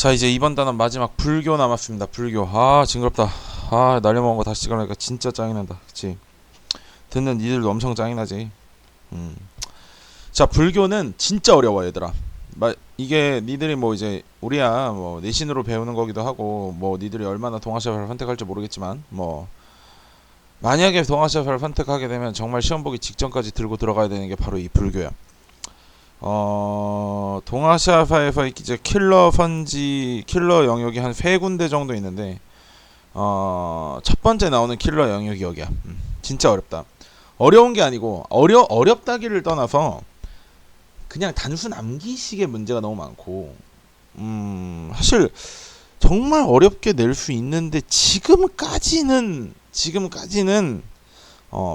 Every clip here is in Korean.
자, 이제 이번 단원 마지막 불교 남았습니다. 불교. 아, 징그럽다. 아, 날려먹은 거 다시 찍으니까 진짜 짜증난다. 그치? 듣는 니들도 엄청 짜증나지. 음. 자, 불교는 진짜 어려워, 얘들아. 이게 니들이 뭐 이제 우리야 뭐 내신으로 배우는 거기도 하고, 뭐 니들이 얼마나 동아시아파를 선택할지 모르겠지만, 뭐 만약에 동아시아파를 선택하게 되면 정말 시험 보기 직전까지 들고 들어가야 되는 게 바로 이 불교야. 동아시아파에서 이제 킬러 영역이 한 세 군데 정도 있는데, 첫 번째 나오는 킬러 영역이 여기야. 진짜 어렵다. 어려운 게 아니고 어렵다기를 떠나서 그냥 단순 암기식의 문제가 너무 많고, 사실 정말 어렵게 낼 수 있는데 지금까지는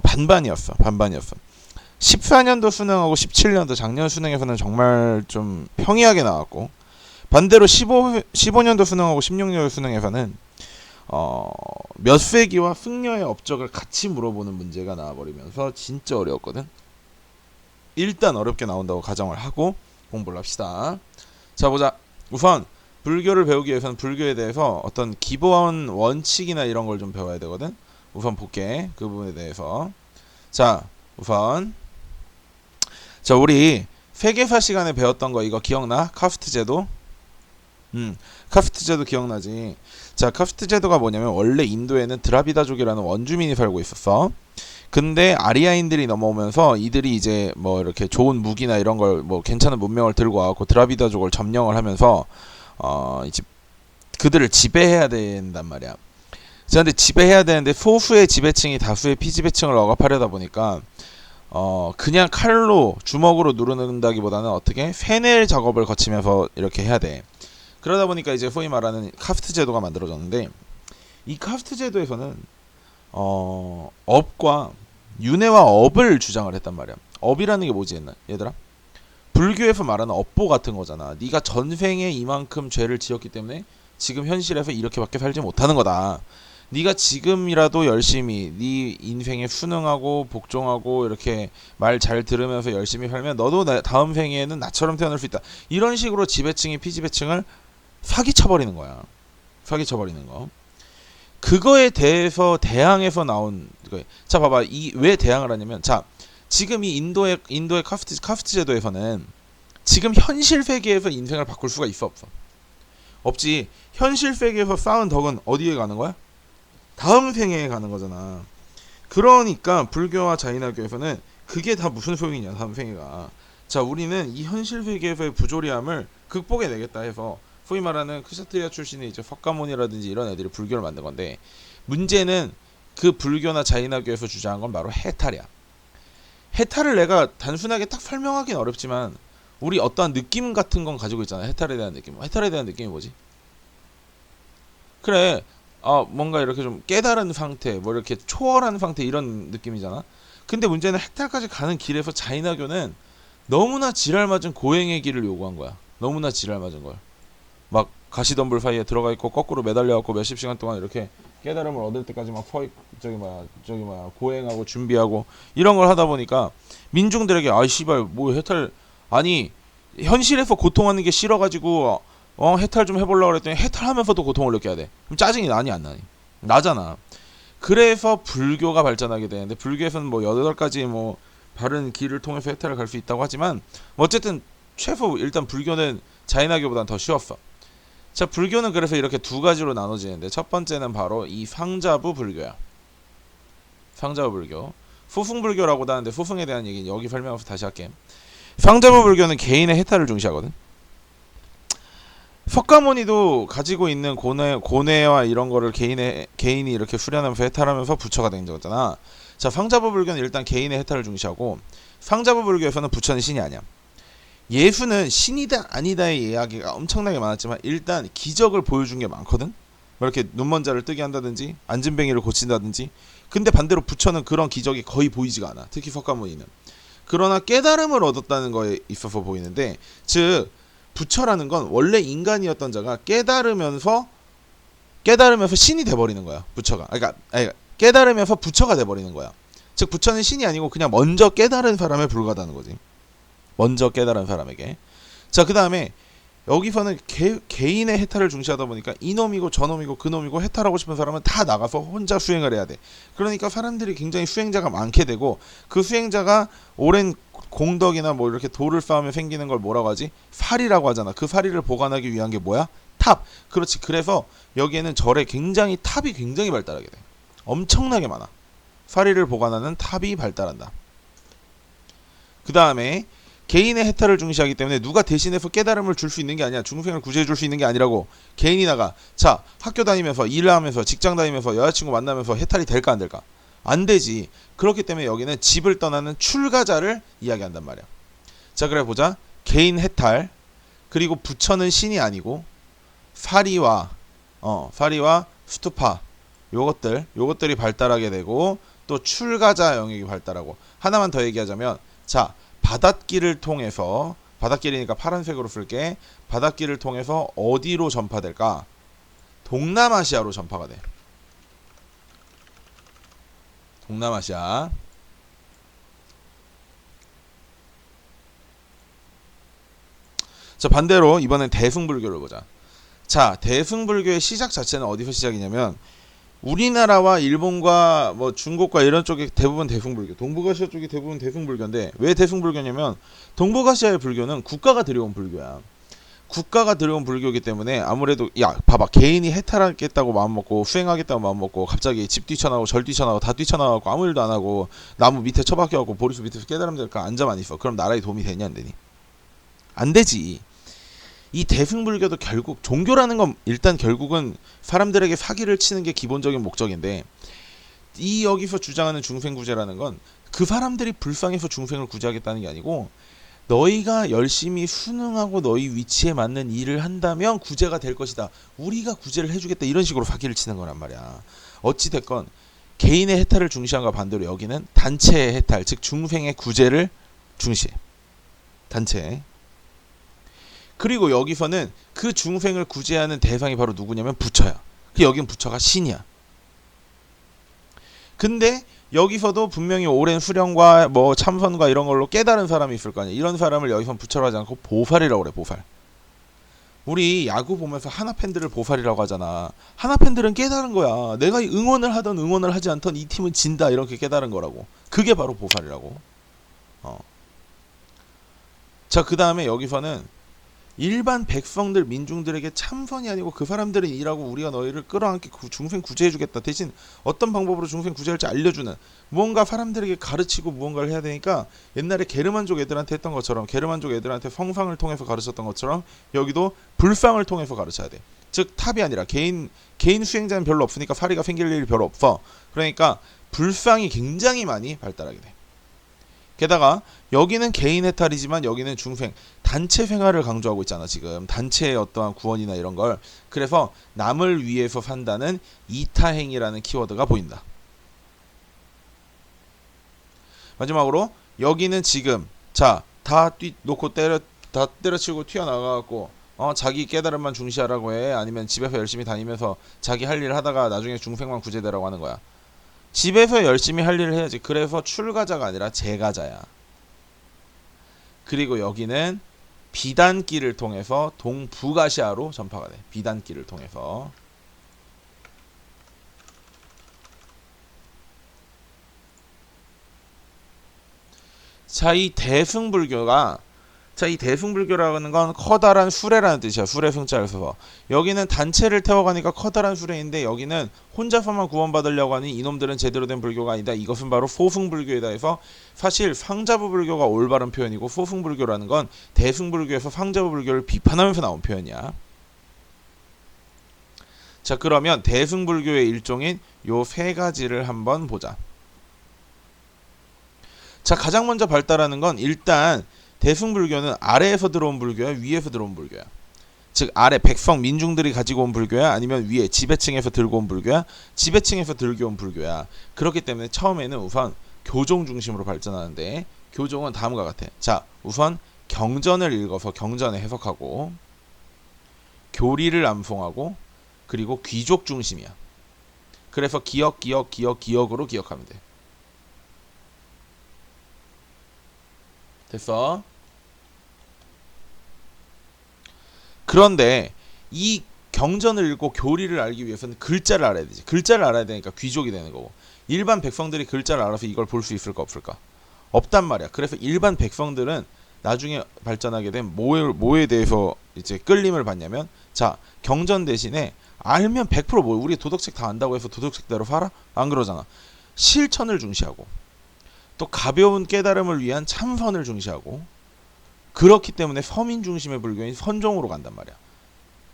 반반이었어. 14년도 수능하고 17년도 작년 수능에서는 정말 좀 평이하게 나왔고, 반대로 15년도 수능하고 16년도 수능에서는 몇 세기와 승려의 업적을 같이 물어보는 문제가 나와버리면서 진짜 어려웠거든. 일단 어렵게 나온다고 가정을 하고 공부를 합시다. 자, 보자. 우선 불교를 배우기 위해서는 불교에 대해서 어떤 기본 원칙이나 이런 걸 좀 배워야 되거든. 우선 볼게. 그 부분에 대해서. 자, 우선 우리 세계사 시간에 배웠던 거 이거 기억나? 카스트 제도? 카스트 제도 기억나지? 자, 카스트 제도가 뭐냐면 원래 인도에는 드라비다족이라는 원주민이 살고 있었어. 근데 아리아인들이 넘어오면서 이들이 이제 뭐 이렇게 좋은 무기나 이런 걸 뭐 괜찮은 문명을 들고 와갖고 드라비다족을 점령을 하면서 이제 그들을 지배해야 된단 말이야. 자, 근데 지배해야 되는데 소수의 지배층이 다수의 피지배층을 억압하려다 보니까 그냥 칼로 주먹으로 누른다기보다는 어떻게 세뇌 작업을 거치면서 이렇게 해야 돼. 그러다 보니까 이제 소위 말하는 카스트 제도가 만들어졌는데, 이 카스트 제도에서는 업과 윤회와 업을 주장을 했단 말이야. 업이라는 게 뭐지, 얘들아? 불교에서 말하는 업보 같은 거잖아. 네가 전생에 이만큼 죄를 지었기 때문에 지금 현실에서 이렇게밖에 살지 못하는 거다. 네가 지금이라도 열심히 네 인생에 순응하고 복종하고 이렇게 말 잘 들으면서 열심히 살면 너도 다음 생에는 나처럼 태어날 수 있다. 이런 식으로 지배층이 피지배층을 사기쳐버리는 거야. 사기쳐버리는 거. 그거에 대해서 대항해서 나온 거예요. 자, 봐봐. 왜 대항을 하냐면, 자, 지금 이 인도의 카스트 제도에서는 지금 현실 세계에서 인생을 바꿀 수가 있어, 없어? 없지. 현실 세계에서 쌓은 덕은 어디에 가는 거야? 다음 생에 가는 거잖아. 그러니까 불교와 자이나교에서는 그게 다 무슨 소용이냐, 다음 생애가. 자, 우리는 이 현실 세계에서의 부조리함을 극복해내겠다 해서 소위 말하는 크샤트리아 출신의 이제 석가모니라든지 이런 애들이 불교를 만든 건데, 문제는 그 불교나 자이나교에서 주장한 건 바로 해탈이야. 해탈을 내가 단순하게 딱 설명하기는 어렵지만 우리 어떠한 느낌 같은 건 가지고 있잖아. 해탈에 대한 느낌. 해탈에 대한 느낌이 뭐지? 그래, 뭔가 이렇게 좀 깨달은 상태, 뭐 이렇게 초월한 상태, 이런 느낌이잖아. 근데 문제는 해탈까지 가는 길에서 자이나교는 너무나 지랄맞은 고행의 길을 요구한 거야. 너무나 지랄맞은 걸. 막 가시덤불 사이에 들어가 있고 거꾸로 매달려갖고 몇십 시간 동안 이렇게 깨달음을 얻을 때까지 막 고행하고 준비하고 이런 걸 하다 보니까 민중들에게 아이 씨발 뭐 해탈, 아니 현실에서 고통하는 게 싫어가지고 해탈 좀 해보려고 그랬더니 해탈하면서도 고통을 느껴야 돼. 그럼 짜증이 나니 안 나니? 나잖아. 그래서 불교가 발전하게 되는데, 불교에서는 뭐 8가지 뭐 바른 길을 통해서 해탈을 갈 수 있다고 하지만 어쨌든 최소 일단 불교는 자이나교보다는 더 쉬웠어. 자, 불교는 그래서 이렇게 두 가지로 나눠지는데, 첫 번째는 바로 이 상자부 불교야. 상자부 불교. 소승불교라고도 하는데 소승에 대한 얘기는 여기 설명해서 다시 할게. 상자부 불교는 개인의 해탈을 중시하거든. 석가모니도 가지고 있는 고뇌와 이런 거를 개인이 이렇게 수련하면서 해탈하면서 부처가 된 거잖아. 자, 상자부 불교는 일단 개인의 해탈을 중시하고, 상자부 불교에서는 부처는 신이 아니야. 예수는 신이다 아니다의 이야기가 엄청나게 많았지만 일단 기적을 보여준 게 많거든. 뭐 이렇게 눈먼 자를 뜨게 한다든지 안진뱅이를 고친다든지. 근데 반대로 부처는 그런 기적이 거의 보이지가 않아. 특히 석가모니는. 그러나 깨달음을 얻었다는 거에 있어서 보이는데, 즉 부처라는 건 원래 인간이었던 자가 깨달으면서 신이 돼버리는 거야. 부처가. 그러니까 깨달으면서 부처가 돼버리는 거야. 즉 부처는 신이 아니고 그냥 먼저 깨달은 사람에 불과하다는 거지. 먼저 깨달은 사람에게. 자, 그 다음에 여기서는 개인의 해탈을 중시하다 보니까 이놈이고 저놈이고 그놈이고 해탈하고 싶은 사람은 다 나가서 혼자 수행을 해야 돼. 그러니까 사람들이 굉장히 수행자가 많게 되고, 그 수행자가 오랜 공덕이나 뭐 이렇게 도를 쌓으면 생기는 걸 뭐라고 하지? 사리라고 하잖아. 그 사리를 보관하기 위한 게 뭐야? 탑. 그렇지. 그래서 여기에는 절에 굉장히 탑이 굉장히 발달하게 돼. 엄청나게 많아. 사리를 보관하는 탑이 발달한다. 그 다음에 개인의 해탈을 중시하기 때문에 누가 대신해서 깨달음을 줄 수 있는 게 아니야. 중생을 구제해 줄 수 있는 게 아니라고. 개인이 나가. 자, 학교 다니면서 일을 하면서 직장 다니면서 여자친구 만나면서 해탈이 될까 안 될까? 안 되지. 그렇기 때문에 여기는 집을 떠나는 출가자를 이야기한단 말이야. 자, 그래 보자. 개인 해탈, 그리고 부처는 신이 아니고 사리와 수투파, 요것들이 발달하게 되고, 또 출가자 영역이 발달하고. 하나만 더 얘기하자면, 자, 바닷길을 통해서, 바닷길이니까 파란색으로 쓸게. 바닷길을 통해서 어디로 전파될까? 동남아시아로 전파가 돼. 동남아시아. 자, 반대로 이번엔 대승불교를 보자. 자, 대승불교의 시작 자체는 어디서 시작이냐면, 우리나라와 일본과 뭐 중국과 이런 쪽이 대부분 대승불교, 동북아시아 쪽이 대부분 대승불교인데, 왜 대승불교냐면 동북아시아의 불교는 국가가 들여온 불교야. 국가가 들여온 불교이기 때문에 아무래도, 야 봐봐, 개인이 해탈하겠다고 마음먹고 수행하겠다고 마음먹고 갑자기 집 뛰쳐나오고 절 뛰쳐나오고 다 뛰쳐나오고 아무 일도 안 하고 나무 밑에 처박혀갖고 보리수 밑에서 깨달음 될까 앉아만 있어. 그럼 나라에 도움이 되냐 안 되니? 안 되지. 이 대승불교도 결국, 종교라는 건 일단 결국은 사람들에게 사기를 치는 게 기본적인 목적인데, 이 여기서 주장하는 중생구제라는 건 그 사람들이 불쌍해서 중생을 구제하겠다는 게 아니고, 너희가 열심히 순응하고 너희 위치에 맞는 일을 한다면 구제가 될 것이다, 우리가 구제를 해주겠다, 이런 식으로 사기를 치는 거란 말이야. 어찌됐건 개인의 해탈을 중시한과 반대로 여기는 단체의 해탈, 즉 중생의 구제를 중시해. 단체. 그리고 여기서는 그 중생을 구제하는 대상이 바로 누구냐면 부처야. 그 여긴 부처가 신이야. 근데 여기서도 분명히 오랜 수련과 뭐 참선과 이런 걸로 깨달은 사람이 있을 거 아니야. 이런 사람을 여기선 부처로 하지 않고 보살이라고 그래. 보살. 우리 야구 보면서 하나 팬들을 보살이라고 하잖아. 하나 팬들은 깨달은 거야. 내가 응원을 하던 응원을 하지 않던 이 팀은 진다, 이렇게 깨달은 거라고. 그게 바로 보살이라고. 자, 그 다음에 여기서는 일반 백성들, 민중들에게 참선이 아니고 그 사람들은 일하고 우리가 너희를 끌어안게 중생 구제해주겠다, 대신 어떤 방법으로 중생 구제할지 알려주는, 무언가 사람들에게 가르치고 무언가를 해야 되니까, 옛날에 게르만족 애들한테 했던 것처럼, 게르만족 애들한테 성상을 통해서 가르쳤던 것처럼 여기도 불상을 통해서 가르쳐야 돼. 즉 탑이 아니라 개인 수행자는 별로 없으니까 사리가 생길 일이 별로 없어. 그러니까 불상이 굉장히 많이 발달하게 돼. 게다가 여기는 개인 해탈이지만 여기는 중생, 단체 생활을 강조하고 있잖아. 지금 단체의 어떠한 구원이나 이런 걸. 그래서 남을 위해서 산다는 이타행이라는 키워드가 보인다. 마지막으로 여기는 지금, 자, 다 때려치고 튀어나가갖고 자기 깨달음만 중시하라고 해, 아니면 집에서 열심히 다니면서 자기 할 일 하다가 나중에 중생만 구제되라고 하는 거야. 집에서 열심히 할 일을 해야지. 그래서 출가자가 아니라 재가자야. 그리고 여기는 비단길을 통해서 동북아시아로 전파가 돼. 비단길을 통해서. 자, 이 대승불교라는 건 커다란 수레라는 뜻이야. 수레 승자를 써서. 여기는 단체를 태워가니까 커다란 수레인데, 여기는 혼자서만 구원받으려고 하니 이놈들은 제대로 된 불교가 아니다. 이것은 바로 소승불교이다 해서, 사실 상자부 불교가 올바른 표현이고, 소승불교라는 건 대승불교에서 상자부 불교를 비판하면서 나온 표현이야. 자, 그러면 대승불교의 일종인 요 세 가지를 한번 보자. 자, 가장 먼저 발달하는 건, 일단 대승불교는 아래에서 들어온 불교야, 위에서 들어온 불교야. 즉 아래 백성 민중들이 가지고 온 불교야, 아니면 위에 지배층에서 들고 온 불교야, 지배층에서 들고 온 불교야. 그렇기 때문에 처음에는 우선 교종 중심으로 발전하는데, 교종은 다음과 같아. 자, 우선 경전을 읽어서 경전에 해석하고, 교리를 암송하고, 그리고 귀족 중심이야. 그래서 기억으로 기억하면 돼. 됐어? 그런데 이 경전을 읽고 교리를 알기 위해서는 글자를 알아야 되지. 글자를 알아야 되니까 귀족이 되는 거고. 일반 백성들이 글자를 알아서 이걸 볼 수 있을까 없을까? 없단 말이야. 그래서 일반 백성들은 나중에 발전하게 된 뭐에 대해서 이제 끌림을 받냐면, 자, 경전 대신에 알면 100% 우리 도덕책 다 안다고 해서 도덕책대로 살아? 안 그러잖아. 실천을 중시하고 또 가벼운 깨달음을 위한 참선을 중시하고, 그렇기 때문에 서민 중심의 불교인 선종으로 간단 말이야.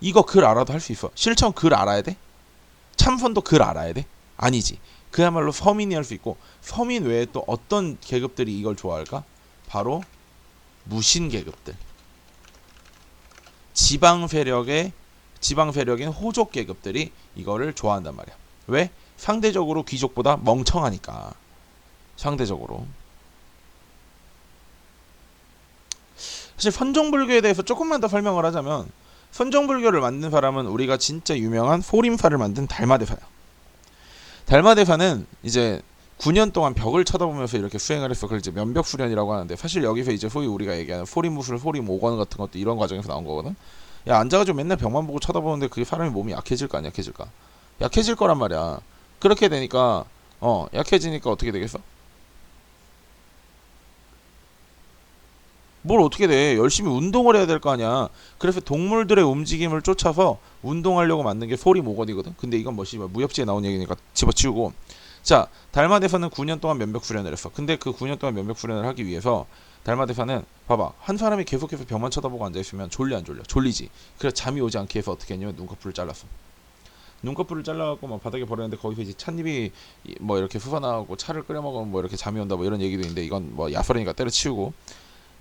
이거 글 알아도 할 수 있어. 실천 글 알아야 돼? 참선도 글 알아야 돼? 아니지. 그야말로 서민이 할 수 있고, 서민 외에 또 어떤 계급들이 이걸 좋아할까? 바로 무신 계급들. 지방 세력인 호족 계급들이 이거를 좋아한단 말이야. 왜? 상대적으로 귀족보다 멍청하니까. 상대적으로. 사실 선종불교에 대해서 조금만 더 설명을 하자면, 선종불교를 만든 사람은 우리가 진짜 유명한 소림사를 만든 달마대사야. 달마대사는 이제 9년 동안 벽을 쳐다보면서 이렇게 수행을 했어. 그걸 이제 면벽수련이라고 하는데, 사실 여기서 이제 소위 우리가 얘기하는 소림무술, 소림오건 같은 것도 이런 과정에서 나온 거거든. 야, 앉아가지고 맨날 벽만 보고 쳐다보는데 그게 사람이 몸이 약해질까 안 약해질까? 약해질 거란 말이야. 그렇게 되니까 약해지니까 어떻게 되겠어? 뭘 어떻게 돼? 열심히 운동을 해야 될 거 아니야. 그래서 동물들의 움직임을 쫓아서 운동하려고 만든 게 소림오건이거든. 근데 이건 뭐 씨발 무협지에 나온 얘기니까 집어치우고. 자, 달마대사는 9년 동안 면벽수련을 했어. 근데 그 9년 동안 면벽수련을 하기 위해서 달마대사는 봐봐, 한 사람이 계속해서 벽만 쳐다보고 앉아있으면 졸려 안 졸려? 졸리지. 그래서 잠이 오지 않게 해서 어떻게 했냐면 눈꺼풀을 잘랐어. 눈꺼풀을 잘라갖고 막 바닥에 버렸는데, 거기서 이제 찻잎이 뭐 이렇게 솟아나오고 차를 끓여 먹으면 뭐 이렇게 잠이 온다 뭐 이런 얘기도 있는데, 이건 뭐 야설이니까 때려치우고.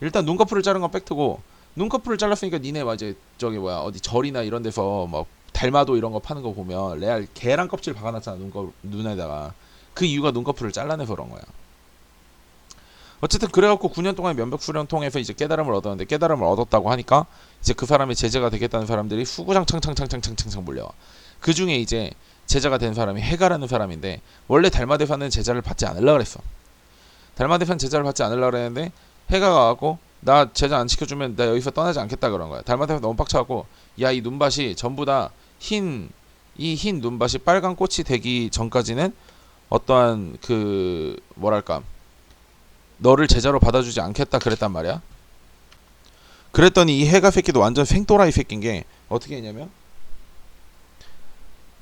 일단 눈꺼풀을 자른 건 팩트고, 눈꺼풀을 잘랐으니까 니네 막 이제 저기 뭐야 어디 절이나 이런 데서 뭐 달마도 이런 거 파는 거 보면 레알 계란 껍질 박아놨잖아, 눈에다가. 그 이유가 눈꺼풀을 잘라내서 그런 거야. 어쨌든 그래갖고 9년 동안 면벽 수련 통해서 이제 깨달음을 얻었는데, 깨달음을 얻었다고 하니까 이제 그 사람의 제자가 되겠다는 사람들이 수구장창창창창창창 몰려와. 그 중에 이제 제자가 된 사람이 해가라는 사람인데, 원래 달마대사는 제자를 받지 않으려고 그랬어. 달마대사는 제자를 받지 않으려고 그랬는데, 해가 가갖고 나 제자 안 지켜주면 나 여기서 떠나지 않겠다 그런 거야. 달마대사 너무 빡쳐갖고, 야, 이 눈밭이 전부 다 이 흰 눈밭이 빨간 꽃이 되기 전까지는 어떠한 그 뭐랄까 너를 제자로 받아주지 않겠다 그랬단 말이야. 그랬더니 이 해가 새끼도 완전 생또라이 새끼인 게 어떻게 했냐면,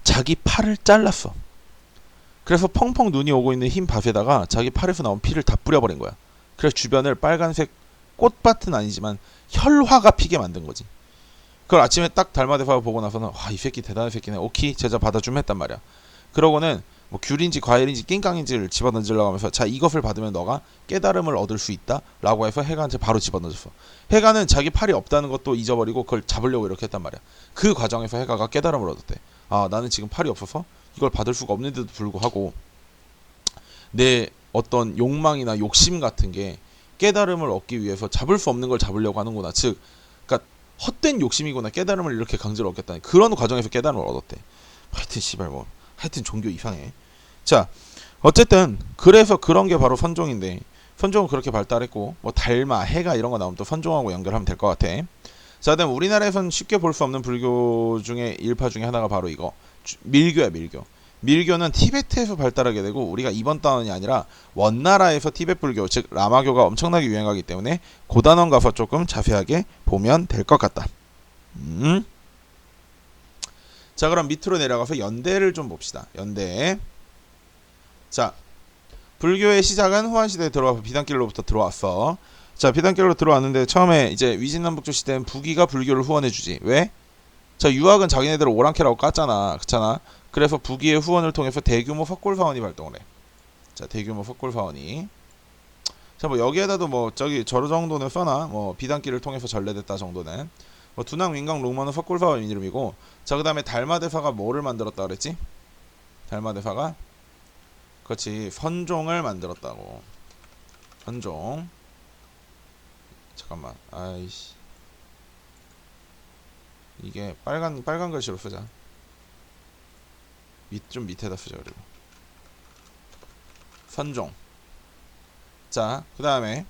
자기 팔을 잘랐어. 그래서 펑펑 눈이 오고 있는 흰 밭에다가 자기 팔에서 나온 피를 다 뿌려버린 거야. 그래서 주변을 빨간색 꽃밭은 아니지만 혈화가 피게 만든 거지. 그걸 아침에 딱 달마대사가 보고 나서는, 와, 이 새끼 대단한 새끼네, 오케이 제자 받아주면 했단 말이야. 그러고는 뭐 귤인지 과일인지 낑깡인지를 집어던지려고 하면서, 자, 이것을 받으면 너가 깨달음을 얻을 수 있다 라고 해서 해가한테 바로 집어던졌어. 해가는 자기 팔이 없다는 것도 잊어버리고 그걸 잡으려고 이렇게 했단 말이야. 그 과정에서 해가가 깨달음을 얻었대. 아, 나는 지금 팔이 없어서 이걸 받을 수가 없는데도 불구하고 내 어떤 욕망이나 욕심 같은 게 깨달음을 얻기 위해서 잡을 수 없는 걸 잡으려고 하는구나. 즉, 그러니까 헛된 욕심이구나. 깨달음을 이렇게 강제로 얻겠다니. 그런 과정에서 깨달음을 얻었대. 하여튼 씨발 뭐 하여튼 종교 이상해. 자, 어쨌든 그래서 그런 게 바로 선종인데, 선종은 그렇게 발달했고, 뭐 달마, 해가 이런 거 나오면 또 선종하고 연결하면 될 것 같아. 자, 그다음 우리나라에선 쉽게 볼 수 없는 불교 중에 일파 중에 하나가 바로 이거 밀교야. 밀교는 티베트에서 발달하게 되고, 우리가 이번 다운이 아니라 원나라에서 티베트 불교, 즉 라마교가 엄청나게 유행하기 때문에 고단원 가서 조금 자세하게 보면 될 것 같다. 자, 그럼 밑으로 내려가서 연대를 좀 봅시다. 연대. 자, 불교의 시작은 후한시대에 들어와서 비단길로부터 들어왔어. 자, 비단길로 들어왔는데 처음에 이제 위진남북조 시대는 부기가 불교를 후원해주지. 왜? 자, 유학은 자기네들 오랑캐라고 깠잖아. 그렇잖아. 그래서 부기의 후원을 통해서 대규모 석골사원이 발동을 해. 자, 대규모 석골사원이. 자, 뭐 여기에다도 뭐 저기 저 정도는 써놔. 뭐 비단길을 통해서 전래됐다 정도는. 뭐 두낭, 윙강, 롱마는 석골사원 이름이고. 자, 그 다음에 달마대사가 뭐를 만들었다 그랬지? 달마대사가, 그렇지, 선종을 만들었다고. 선종. 잠깐만, 아이씨, 이게 빨간 글씨로 쓰자. 좀 밑에다 쓰자. 그리고 선종. 자, 그 다음에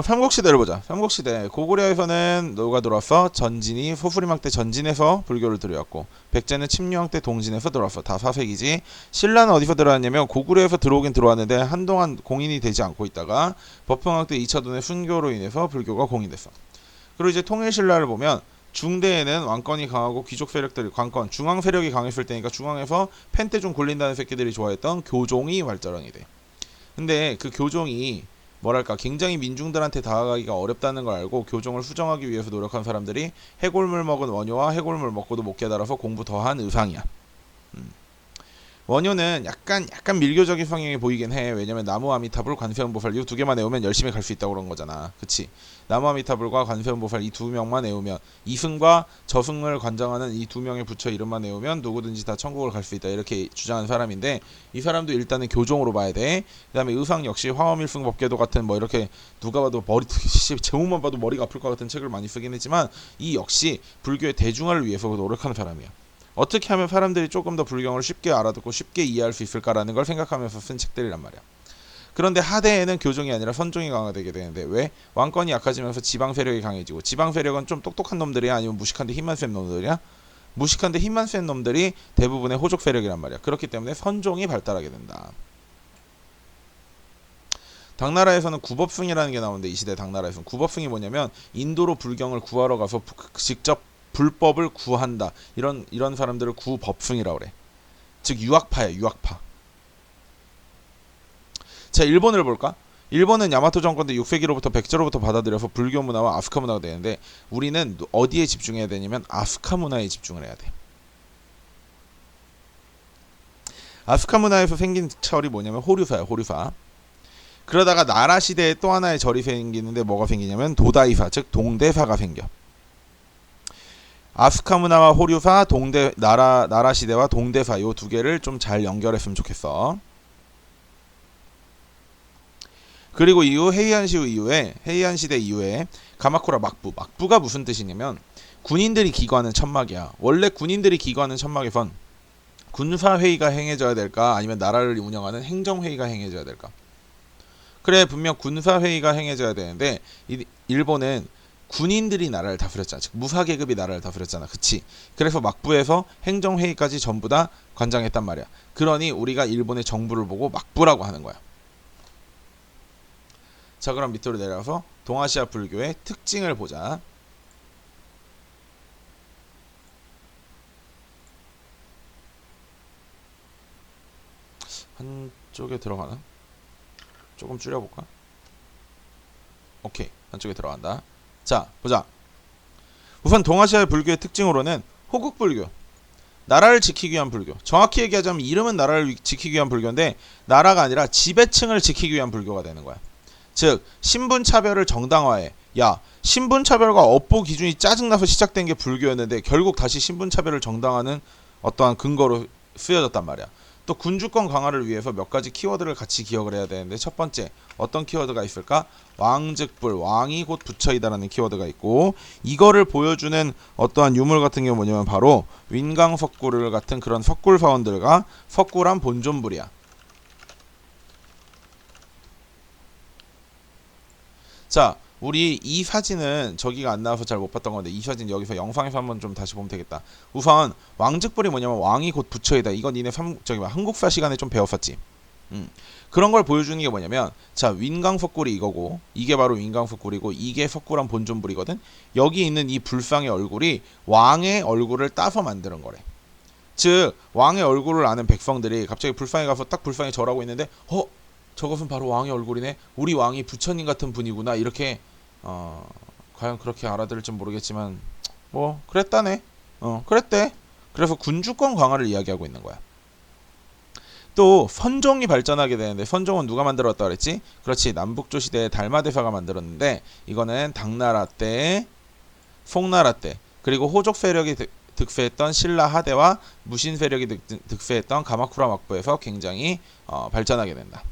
삼국시대를 보자. 삼국시대 고구려에서는 누가 들어왔어? 전진이 소프리망 때 전진해서 불교를 들여왔고, 백제는 침략 때 동진에서 들어왔어. 다 사색이지. 신라는 어디서 들어왔냐면 고구려에서 들어오긴 들어왔는데 한동안 공인이 되지 않고 있다가 법흥왕 때 2차돈의 순교로 인해서 불교가 공인됐어. 그리고 이제 통일신라를 보면 중대에는 왕권이 강하고 귀족 세력들이 관권, 중앙 세력이 강했을 때니까 중앙에서 펜때 좀 굴린다는 새끼들이 좋아했던 교종이 발전이 돼. 근데 그 교종이 뭐랄까 굉장히 민중들한테 다가가기가 어렵다는 걸 알고 교종을 수정하기 위해서 노력한 사람들이 해골물 먹은 원효와 해골물 먹고도 못 깨달아서 공부 더한 의상이야. 원효는 약간 밀교적인 성향이 보이긴 해. 왜냐면 나무 아미타불 관세음보살 이 두 개만 외우면 열심히 갈 수 있다고 그런 거잖아. 그치? 나무 아미타불과 관세음보살 이 두 명만 외우면, 이승과 저승을 관장하는 이 두 명의 부처 이름만 외우면 누구든지 다 천국을 갈 수 있다, 이렇게 주장하는 사람인데, 이 사람도 일단은 교종으로 봐야 돼. 그 다음에 의상 역시 화엄일승 법계도 같은 뭐 이렇게 누가 봐도 머리 제목만 봐도 머리가 아플 것 같은 책을 많이 쓰긴 했지만, 이 역시 불교의 대중화를 위해서 노력하는 사람이야. 어떻게 하면 사람들이 조금 더 불경을 쉽게 알아듣고 쉽게 이해할 수 있을까라는 걸 생각하면서 쓴 책들이란 말이야. 그런데 하대에는 교종이 아니라 선종이 강화되게 되는데, 왜? 왕권이 약해지면서 지방 세력이 강해지고, 지방 세력은 좀 똑똑한 놈들이야, 아니면 무식한데 힘만 센 놈들이야? 무식한데 힘만 센 놈들이 대부분의 호족 세력이란 말이야. 그렇기 때문에 선종이 발달하게 된다. 당나라에서는 구법승이라는 게 나오는데, 이 시대 당나라에서는 구법승이 뭐냐면 인도로 불경을 구하러 가서 직접 불법을 구한다, 이런 사람들을 구법승이라고 그래. 즉 유학파야, 유학파. 자, 일본을 볼까? 일본은 야마토 정권 때 6세기로부터 백제로부터 받아들여서 불교 문화와 아스카 문화가 되는데, 우리는 어디에 집중해야 되냐면 아스카 문화에 집중을 해야 돼. 아스카 문화에서 생긴 절이 뭐냐면 호류사야, 호류사. 그러다가 나라 시대에 또 하나의 절이 생기는데 뭐가 생기냐면 도다이사, 즉 동대사가 생겨. 아스카 문화와 호류사, 나라 시대와 동대사, 요 두 개를 좀 잘 연결했으면 좋겠어. 그리고 이후 헤이안 시대 이후에 가마쿠라 막부가 무슨 뜻이냐면 군인들이 기거하는 천막이야. 원래 군인들이 기거하는 천막에선 군사회의가 행해져야 될까, 아니면 나라를 운영하는 행정회의가 행해져야 될까? 그래, 분명 군사회의가 행해져야 되는데 일본은 군인들이 나라를 다스렸잖아. 즉 무사계급이 나라를 다스렸잖아. 그치? 그래서 막부에서 행정회의까지 전부 다 관장했단 말이야. 그러니 우리가 일본의 정부를 보고 막부라고 하는 거야. 자, 그럼 밑으로 내려가서 동아시아 불교의 특징을 보자. 한쪽에 들어가나? 조금 줄여볼까? 오케이, 한쪽에 들어간다. 자, 보자. 우선 동아시아의 불교의 특징으로는 호국불교, 나라를 지키기 위한 불교. 정확히 얘기하자면 이름은 나라를 지키기 위한 불교인데 나라가 아니라 지배층을 지키기 위한 불교가 되는 거야. 즉 신분차별을 정당화해. 야, 신분차별과 업보 기준이 짜증나서 시작된 게 불교였는데 결국 다시 신분차별을 정당화하는 어떠한 근거로 쓰여졌단 말이야. 또 군주권 강화를 위해서 몇 가지 키워드를 같이 기억을 해야 되는데, 첫 번째 어떤 키워드가 있을까? 왕즉불, 왕이 곧 부처이다라는 키워드가 있고, 이거를 보여주는 어떠한 유물 같은 게 뭐냐면 바로 윈강석굴 같은 그런 석굴 사원들과 석굴한 본존불이야. 자, 우리 이 사진은 저기가 안 나와서 잘 못 봤던 건데, 이 사진 여기서 영상에서 한번 좀 다시 보면 되겠다. 우선 왕즉불이 뭐냐면 왕이 곧 부처이다. 이건 니네 한국사 시간에 좀 배웠었지. 그런 걸 보여주는 게 뭐냐면, 자, 윈강석굴이 이거고, 이게 바로 윈강석굴이고, 이게 석굴한 본존불이거든. 여기 있는 이 불상의 얼굴이 왕의 얼굴을 따서 만드는 거래. 즉 왕의 얼굴을 아는 백성들이 갑자기 불상에 가서 딱 불상에 절하고 있는데, 저것은 바로 왕의 얼굴이네, 우리 왕이 부처님 같은 분이구나, 이렇게 과연 그렇게 알아들을지 모르겠지만 뭐 그랬다네. 그랬대. 그래서 군주권 강화를 이야기하고 있는 거야. 또 선종이 발전하게 되는데, 선종은 누가 만들었다 그랬지? 그렇지, 남북조 시대에 달마대사가 만들었는데, 이거는 당나라 때, 송나라 때, 그리고 호족 세력이 득세했던 신라 하대와 무신 세력이 득세했던 가마쿠라 막부에서 굉장히 발전하게 된다.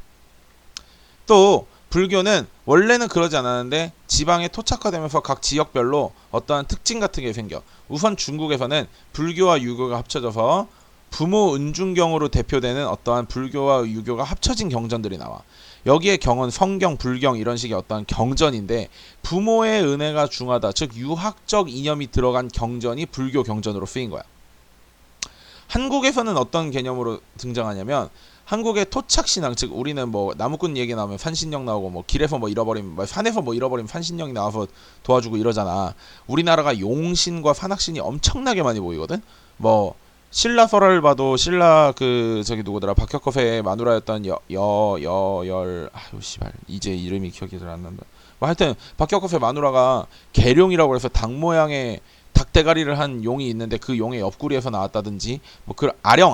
또 불교는 원래는 그러지 않았는데 지방에 토착화되면서 각 지역별로 어떠한 특징 같은 게 생겨. 우선 중국에서는 불교와 유교가 합쳐져서 부모 은중경으로 대표되는 어떠한 불교와 유교가 합쳐진 경전들이 나와. 여기에 경은 성경, 불경 이런 식의 어떤 경전인데 부모의 은혜가 중하다. 즉 유학적 이념이 들어간 경전이 불교 경전으로 쓰인 거야. 한국에서는 어떤 개념으로 등장하냐면 한국의 토착신앙, 즉 우리는 뭐 나무꾼 얘기 나오면 판신령 나오고 뭐 길에서 뭐 잃어버리면 뭐 산에서 뭐 잃어버리면 판신령이 나와서 도와주고 이러잖아. 우리나라가 용신과 산악신이 엄청나게 많이 보이거든. 뭐 신라설화를 봐도 신라 그 저기 누구더라 박혁거세의 마누라였던 아유 씨발 이제 이름이 기억이 잘 안 난다. 뭐 하여튼 박혁거세 마누라가 계룡이라고 해서 닭 모양의 닭대가리를 한 용이 있는데 그 용의 옆구리에서 나왔다든지 뭐 그 아령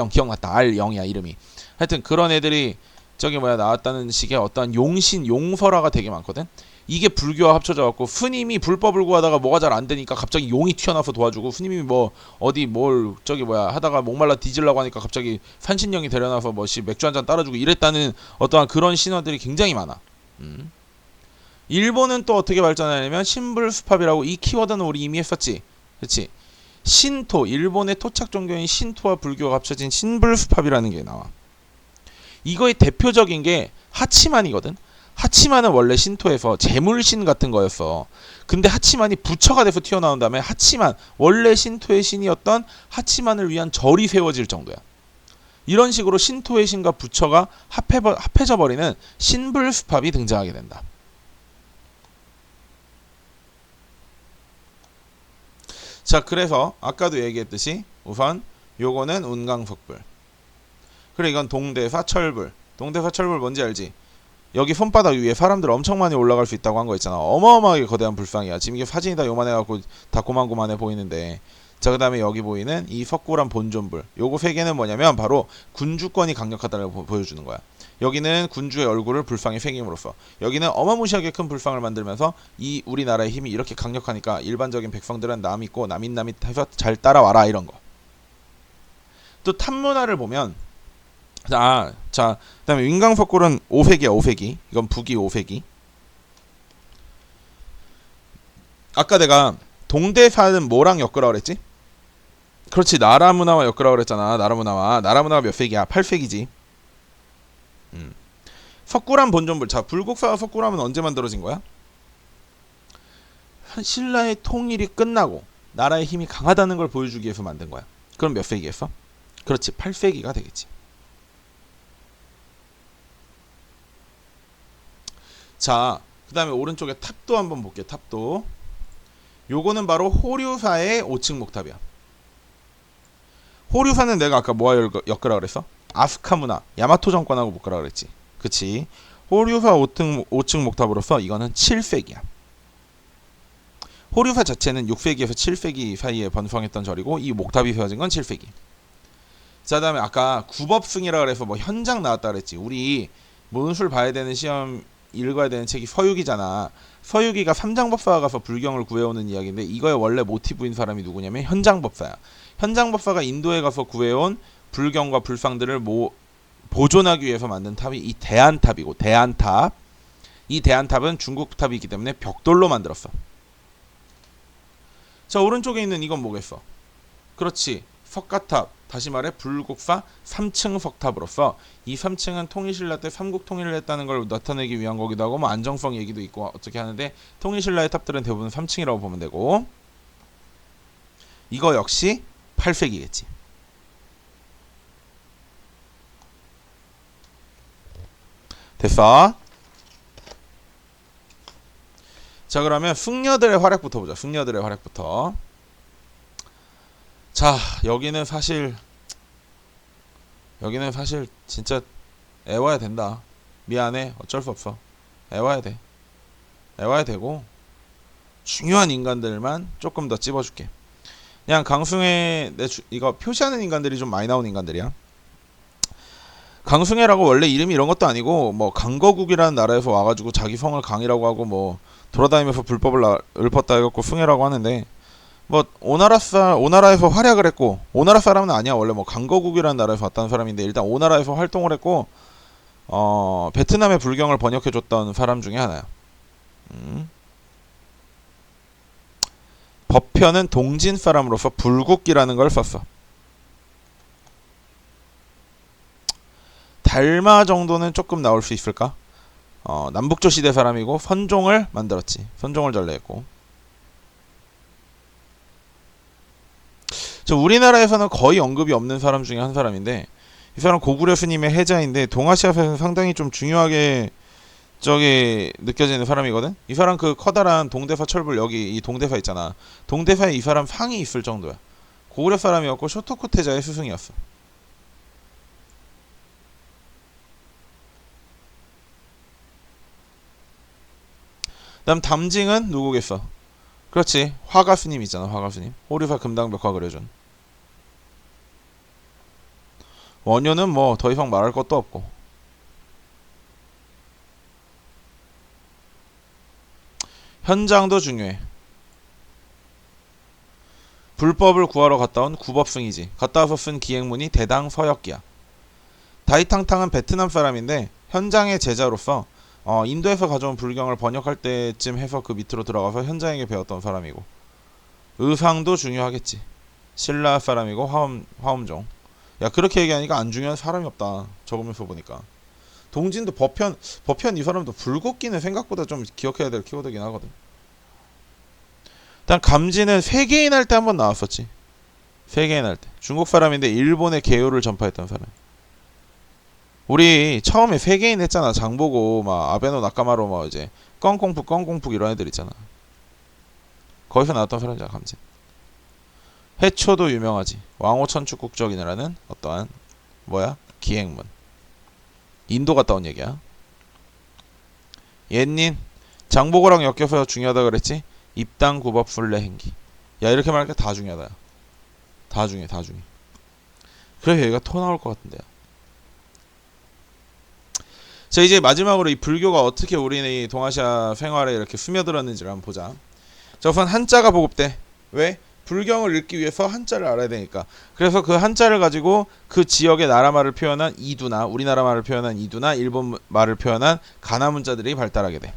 기억났다. 알영이야 이름이. 하여튼 그런 애들이 저기 뭐야 나왔다는 식의 어떤 용신 용설화가 되게 많거든. 이게 불교와 합쳐져 갖고 스님이 불법을 구하다가 뭐가 잘 안 되니까 갑자기 용이 튀어나와서 도와주고, 스님이 뭐 어디 뭘 저기 뭐야 하다가 목말라 뒤질라고 하니까 갑자기 산신령이 데려나서 뭐시 맥주 한잔 따라주고 이랬다는 어떠한 그런 신화들이 굉장히 많아. 일본은 또 어떻게 발전하냐면 신불수팝이라고, 이 키워드는 우리 이미 했었지. 그렇지? 신토, 일본의 토착 종교인 신토와 불교가 합쳐진 신불수팝이라는 게 나와. 이거의 대표적인 게 하치만이거든. 하치만은 원래 신토에서 재물신 같은 거였어. 근데 하치만이 부처가 돼서 튀어나온 다음에 하치만, 원래 신토의 신이었던 하치만을 위한 절이 세워질 정도야. 이런 식으로 신토의 신과 부처가 합해져 버리는 신불수팝이 등장하게 된다. 자, 그래서 아까도 얘기했듯이 우선 요거는 운강석불. 그래, 이건 동대사 철불. 동대사 철불 뭔지 알지? 여기 손바닥 위에 사람들 엄청 많이 올라갈 수 있다고 한 거 있잖아. 어마어마하게 거대한 불상이야. 지금 이게 사진이 다 요만해갖고 다 고만고만해 보이는데, 자, 그 다음에 여기 보이는 이 석굴암 본존불, 요거 세 개는 뭐냐면 바로 군주권이 강력하다는 걸 보여주는 거야. 여기는 군주의 얼굴을 불상에 새김으로써, 여기는 어마무시하게 큰 불상을 만들면서 이 우리나라의 힘이 이렇게 강력하니까 일반적인 백성들은 남 있고 남잇 해서 잘 따라와라, 이런 거. 또 탑문화를 보면 자, 그 다음에 윈강석굴은 5세기야, 5세기. 이건 북이 5세기. 아까 내가 동대사는 뭐랑 엮으라고 그랬지? 그렇지, 나라문화와 엮으라고 그랬잖아. 나라문화가 몇 세기야? 8세기지. 석굴암 본존불. 자, 불국사와 석굴암은 언제 만들어진 거야? 신라의 통일이 끝나고 나라의 힘이 강하다는 걸 보여주기 위해서 만든 거야. 그럼 몇 세기였어? 그렇지, 8세기가 되겠지. 자, 그 다음에 오른쪽에 탑도 한번 볼게요. 탑도. 요거는 바로 호류사의 5층 목탑이야. 호류사는 내가 아까 뭐와 엮으라 그랬어? 아스카 문화, 야마토 정권하고 묶으라 그랬지. 그치? 호류사 5층 목탑으로서 이거는 7세기야. 호류사 자체는 6세기에서 7세기 사이에 번성했던 절이고, 이 목탑이 세워진 건 7세기. 자, 다음에 아까 구법승이라 그래서 뭐 현장 나왔다 그랬지. 우리 문술 봐야 되는 시험 읽어야 되는 책이 서유기잖아. 서유기가 삼장법사가 가서 불경을 구해오는 이야기인데, 이거의 원래 모티브인 사람이 누구냐면 현장법사야. 현장법사가 인도에 가서 구해온 불경과 불상들을 보존하기 위해서 만든 탑이 이 대안탑이고, 대안탑. 이 대안탑은 중국 탑이기 때문에 벽돌로 만들었어. 자, 오른쪽에 있는 이건 뭐겠어? 그렇지, 석가탑. 다시 말해 불국사 3층 석탑으로서 이 3층은 통일신라 때 삼국 통일을 했다는 걸 나타내기 위한 거기도 하고, 뭐 안정성 얘기도 있고 어떻게 하는데, 통일신라의 탑들은 대부분 3층이라고 보면 되고, 이거 역시 8세기겠지. 됐어? 자, 그러면 승려들의 활약부터 보자. 승려들의 활약부터. 자, 여기는 사실 진짜 애와야 된다. 미안해, 어쩔 수 없어. 애와야 돼. 애와야 되고, 중요한 인간들만 조금 더 찝어줄게. 그냥 강승혜, 이거 표시하는 인간들이 좀 많이 나온 인간들이야. 강승혜라고 원래 이름이 이런 것도 아니고, 뭐 강거국이라는 나라에서 와가지고 자기 성을 강이라고 하고 뭐 돌아다니면서 불법을 읊었다 해갖고 승혜라고 하는데, 뭐 오나라에서 활약을 했고, 오나라 사람은 아니야. 원래 뭐 강거국이라는 나라에서 왔다는 사람인데, 일단 오나라에서 활동을 했고, 베트남의 불경을 번역해줬던 사람 중에 하나야. 법편은 동진 사람으로서 불국기라는 걸 썼어. 달마 정도는 조금 나올 수 있을까? 남북조 시대 사람이고 선종을 만들었지. 선종을 전래했고. 우리나라에서는 거의 언급이 없는 사람 중에 한 사람인데, 이 사람 고구려 스님의 해자인데 동아시아에서는 상당히 좀 중요하게 저기 느껴지는 사람이거든. 이 사람 그 커다란 동대사 철불, 여기 이 동대사 있잖아. 동대사에 이 사람 상이 있을 정도야. 고구려 사람이었고 쇼토코테자의 스승이었어. 다음 담징은 누구겠어? 그렇지, 화가스님 있잖아. 화가스님, 호리사 금당벽화 그려준. 원효는 뭐 더 이상 말할 것도 없고. 현장도 중요해. 불법을 구하러 갔다 온 구법승이지. 갔다 와서 쓴 기행문이 대당 서역기야. 다이탕탕은 베트남 사람인데 현장의 제자로서 인도에서 가져온 불경을 번역할 때쯤 해서 그 밑으로 들어가서 현장에게 배웠던 사람이고. 의상도 중요하겠지. 신라 사람이고 화엄종. 야, 그렇게 얘기하니까 안 중요한 사람이 없다. 적으면서 보니까. 동진도 법현 이 사람도 불국기는 생각보다 좀 기억해야 될 키워드긴 하거든. 일단 감지는 세계인 할 때 한번 나왔었지. 세계인 할 때. 중국 사람인데 일본의 개요를 전파했던 사람. 우리 처음에 세계인 했잖아. 장보고 막 아베노 나카마로 막 이제 껑공북 이런 애들 있잖아. 거기서 나왔던 사람이잖아, 감지. 해초도 유명하지. 왕호천축국적이라는 어떠한 기행문. 인도 갔다 온 얘기야. 옛닌 장보고랑 엮여서 중요하다 그랬지. 입당 구법 순례 행기. 야, 이렇게 말하니까 다 중요하다. 다 중요해. 그래서 여기가 토 나올 것 같은데요. 자, 이제 마지막으로 이 불교가 어떻게 우리의 동아시아 생활에 이렇게 스며들었는지를 한번 보자. 자, 우선 한자가 보급돼. 왜? 불경을 읽기 위해서 한자를 알아야 되니까. 그래서 그 한자를 가지고 그 지역의 나라 말을 표현한 이두나, 우리나라 말을 표현한 이두나, 일본 말을 표현한 가나 문자들이 발달하게 돼.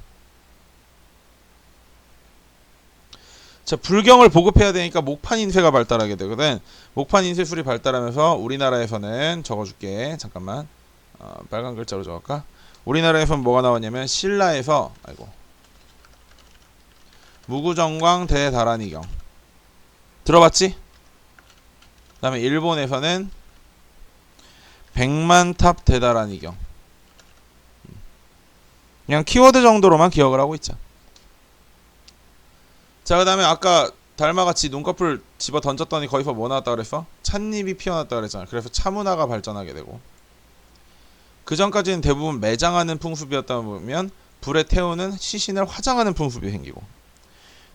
자, 불경을 보급해야 되니까 목판인쇄가 발달하게 되거든. 목판인쇄술이 발달하면서 우리나라에서는, 적어줄게. 잠깐만. 빨간 글자로 적을까? 우리나라에서는 뭐가 나왔냐면 신라에서 무구정광 대다란이경 들어봤지? 그 다음에 일본에서는 백만탑 대다란이경. 그냥 키워드 정도로만 기억을 하고 있자. 자, 그 다음에 아까 달마같이 눈꺼풀 집어 던졌더니 거기서 뭐 나왔다 그랬어? 찻잎이 피어났다 그랬잖아. 그래서 차문화가 발전하게 되고, 그 전까지는 대부분 매장하는 풍습이었다 보면 불에 태우는 시신을 화장하는 풍습이 생기고,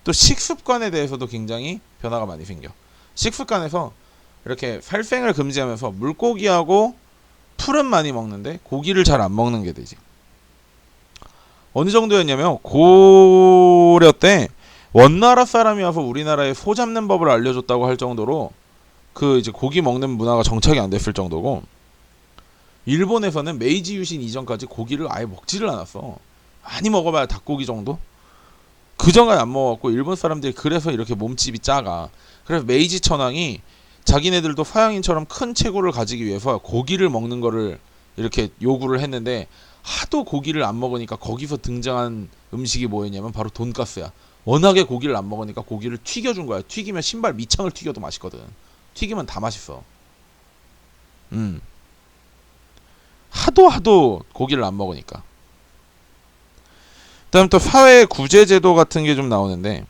또 식습관에 대해서도 굉장히 변화가 많이 생겨. 식습관에서 이렇게 살생을 금지하면서 물고기하고 풀은 많이 먹는데 고기를 잘 안 먹는 게 되지. 어느 정도였냐면 고려 때 원나라 사람이 와서 우리나라에 소 잡는 법을 알려줬다고 할 정도로 그 이제 고기 먹는 문화가 정착이 안 됐을 정도고, 일본에서는 메이지 유신 이전까지 고기를 아예 먹지를 않았어. 많이 먹어봐야 닭고기 정도? 그 전까지 안 먹었고, 일본 사람들이 그래서 이렇게 몸집이 작아. 그래서 메이지 천황이 자기네들도 서양인처럼 큰 체구를 가지기 위해서 고기를 먹는 거를 이렇게 요구를 했는데, 하도 고기를 안 먹으니까 거기서 등장한 음식이 뭐였냐면 바로 돈가스야. 워낙에 고기를 안 먹으니까 고기를 튀겨준 거야. 튀기면 신발 밑창을 튀겨도 맛있거든. 튀기면 다 맛있어. 하도 고기를 안 먹으니까. 그다음 또 사회 구제 제도 같은 게 좀 나오는데,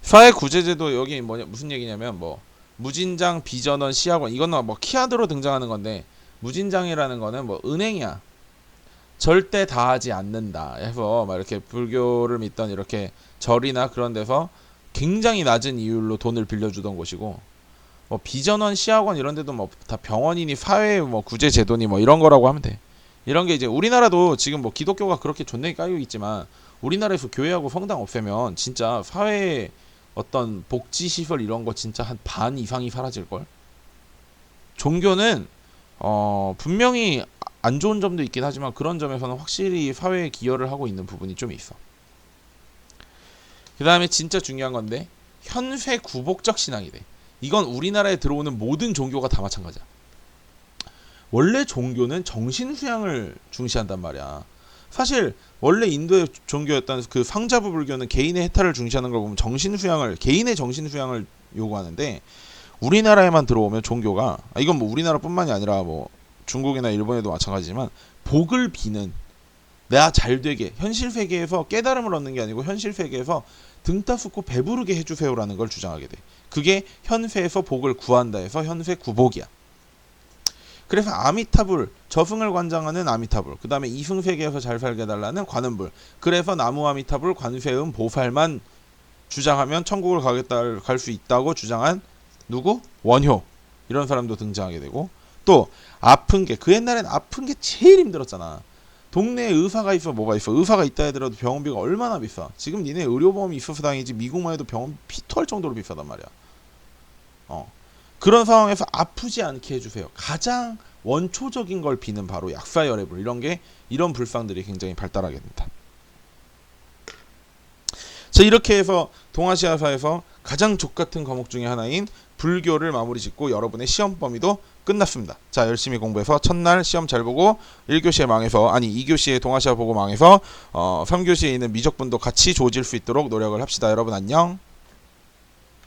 사회 구제 제도 여기 무슨 얘기냐면 무진장, 비전원, 시학원, 이건 뭐 키워드로 등장하는 건데, 무진장이라는 거는 은행이야. 절대 다 하지 않는다 해서 막 이렇게 불교를 믿던 이렇게 절이나 그런 데서 굉장히 낮은 이율로 돈을 빌려주던 곳이고, 비전원, 시학원 이런 데도 다 병원이니 사회 구제 제도니 이런 거라고 하면 돼. 이런 게 이제 우리나라도 지금 기독교가 그렇게 존나게 까이고 있지만, 우리나라에서 교회하고 성당 없애면 진짜 사회 어떤 복지 시설 이런 거 진짜 한 반 이상이 사라질 걸. 종교는 분명히 안 좋은 점도 있긴 하지만 그런 점에서는 확실히 사회에 기여를 하고 있는 부분이 좀 있어. 그 다음에 진짜 중요한 건데, 현세 구복적 신앙이 돼. 이건 우리나라에 들어오는 모든 종교가 다 마찬가지야. 원래 종교는 정신 수양을 중시한단 말이야. 사실 원래 인도의 종교였던 그 상자부 불교는 개인의 해탈을 중시하는 걸 보면 정신 수양을 개인의 정신 수양을 요구하는데 우리나라에만 들어오면 종교가 이건 뭐 우리나라뿐만이 아니라 뭐 중국이나 일본에도 마찬가지지만 복을 비는 내가 잘 되게 현실 세계에서 깨달음을 얻는 게 아니고 현실 세계에서 등 따숩고 배부르게 해주세요라는 걸 주장하게 돼. 그게 현세에서 복을 구한다 해서 현세 구복이야. 그래서 아미타불 저승을 관장하는 아미타불 그 다음에 이승세계에서 잘 살게 해달라는 관음불 그래서 나무 아미타불 관세음 보살만 주장하면 천국을 가겠다 갈 수 있다고 주장한 누구? 원효 이런 사람도 등장하게 되고 또 아픈 게 그 옛날엔 아픈 게 제일 힘들었잖아. 동네에 의사가 있어 뭐가 있어 의사가 있다 하더라도 병원비가 얼마나 비싸. 지금 니네 의료보험이 있어서 다행이지 미국만 해도 병원 피토할 정도로 비싸단 말이야. 그런 상황에서 아프지 않게 해주세요. 가장 원초적인 걸 비는 바로 약사열애불 이런 불상들이 굉장히 발달하게 됩니다. 자 이렇게 해서 동아시아사에서 가장 족같은 과목 중에 하나인 불교를 마무리 짓고 여러분의 시험 범위도 끝났습니다. 자 열심히 공부해서 첫날 시험 잘 보고 1교시에 망해서 아니 2교시에 동아시아 보고 망해서 3교시에 있는 미적분도 같이 조질 수 있도록 노력을 합시다. 여러분 안녕.